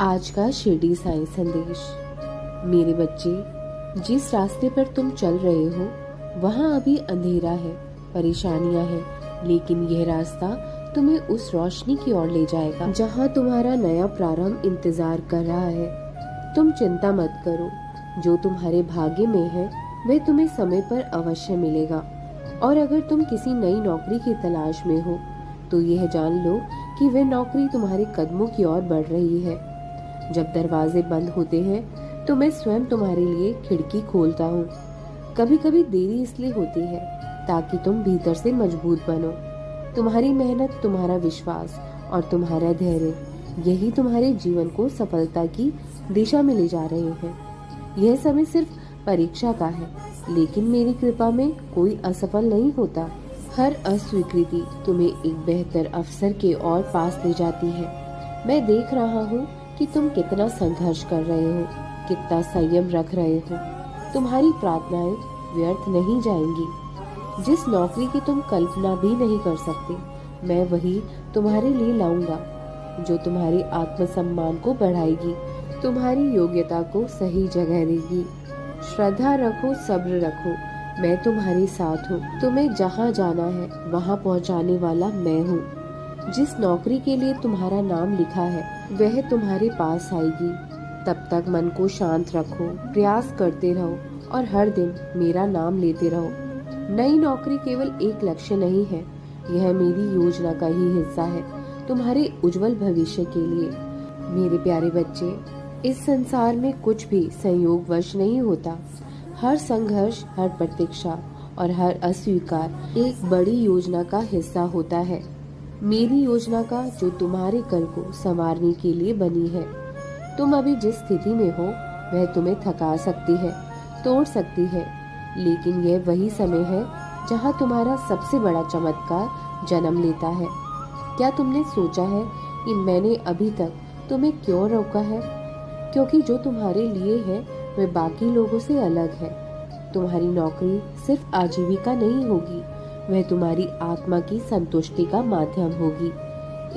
आज का शिरडी साईं संदेश। मेरे बच्चे, जिस रास्ते पर तुम चल रहे हो वहाँ अभी अंधेरा है, परेशानियां हैं, लेकिन यह रास्ता तुम्हें उस रोशनी की ओर ले जाएगा जहाँ तुम्हारा नया प्रारंभ इंतजार कर रहा है। तुम चिंता मत करो, जो तुम्हारे भाग्य में है वह तुम्हें समय पर अवश्य मिलेगा। और अगर तुम किसी नई नौकरी की तलाश में हो तो यह जान लो कि वह नौकरी तुम्हारे कदमों की ओर बढ़ रही है। जब दरवाजे बंद होते हैं तो मैं स्वयं तुम्हारे लिए खिड़की खोलता हूँ। कभी कभी देरी इसलिए होती है ताकि तुम भीतर से मजबूत बनो। तुम्हारी मेहनत, तुम्हारा विश्वास और तुम्हारा धैर्य, यही तुम्हारे जीवन को सफलता की दिशा में ले जा रहे हैं। यह समय सिर्फ परीक्षा का है, लेकिन मेरी कृपा में कोई असफल नहीं होता। हर अस्वीकृति तुम्हें एक बेहतर अवसर के ओर पास ले जाती है। मैं देख रहा हूँ कि तुम कितना संघर्ष कर रहे हो, कितना संयम रख रहे हो। तुम्हारी प्रार्थनाएं व्यर्थ नहीं जाएंगी। जिस नौकरी की तुम कल्पना भी नहीं कर सकते, मैं वही तुम्हारे लिए लाऊंगा, जो तुम्हारे आत्मसम्मान को बढ़ाएगी, तुम्हारी योग्यता को सही जगह देगी। श्रद्धा रखो, सब्र रखो, मैं तुम्हारे साथ हूँ। तुम्हें जहाँ जाना है वहाँ पहुँचाने वाला मैं हूँ। जिस नौकरी के लिए तुम्हारा नाम लिखा है वह तुम्हारे पास आएगी। तब तक मन को शांत रखो, प्रयास करते रहो और हर दिन मेरा नाम लेते रहो। नई नौकरी केवल एक लक्ष्य नहीं है, यह मेरी योजना का ही हिस्सा है, तुम्हारे उज्जवल भविष्य के लिए। मेरे प्यारे बच्चे, इस संसार में कुछ भी संयोगवश नहीं होता। हर संघर्ष, हर प्रतीक्षा और हर अस्वीकार एक बड़ी योजना का हिस्सा होता है। मेरी योजना का, जो तुम्हारे कल को संवारने के लिए बनी है। तुम अभी जिस स्थिति में हो वह तुम्हें थका सकती है, तोड़ सकती है, लेकिन यह वही समय है जहां तुम्हारा सबसे बड़ा चमत्कार जन्म लेता है। क्या तुमने सोचा है कि मैंने अभी तक तुम्हें क्यों रोका है? क्योंकि जो तुम्हारे लिए है वह बाकी लोगों से अलग है। तुम्हारी नौकरी सिर्फ आजीविका नहीं होगी, वह तुम्हारी आत्मा की संतुष्टि का माध्यम होगी।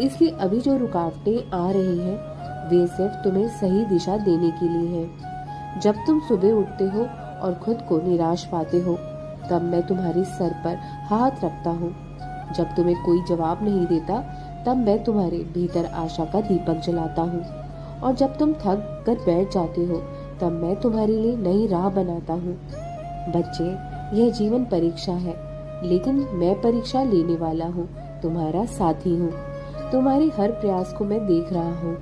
इसलिए अभी जो रुकावटें आ रही हैं वे सिर्फ तुम्हें सही दिशा देने के लिए हैं। जब तुम सुबह उठते हो और खुद को निराश पाते हो, तब मैं तुम्हारे सर पर हाथ रखता हूँ। जब तुम्हें कोई जवाब नहीं देता, तब मैं तुम्हारे भीतर आशा का दीपक जलाता हूँ। और जब तुम थक कर बैठ जाते हो, तब मैं तुम्हारे लिए नई राह बनाता हूँ। बच्चे, यह जीवन परीक्षा है, लेकिन मैं परीक्षा लेने वाला हूँ, तुम्हारा साथी हूँ। तुम्हारे हर प्रयास को मैं देख रहा हूँ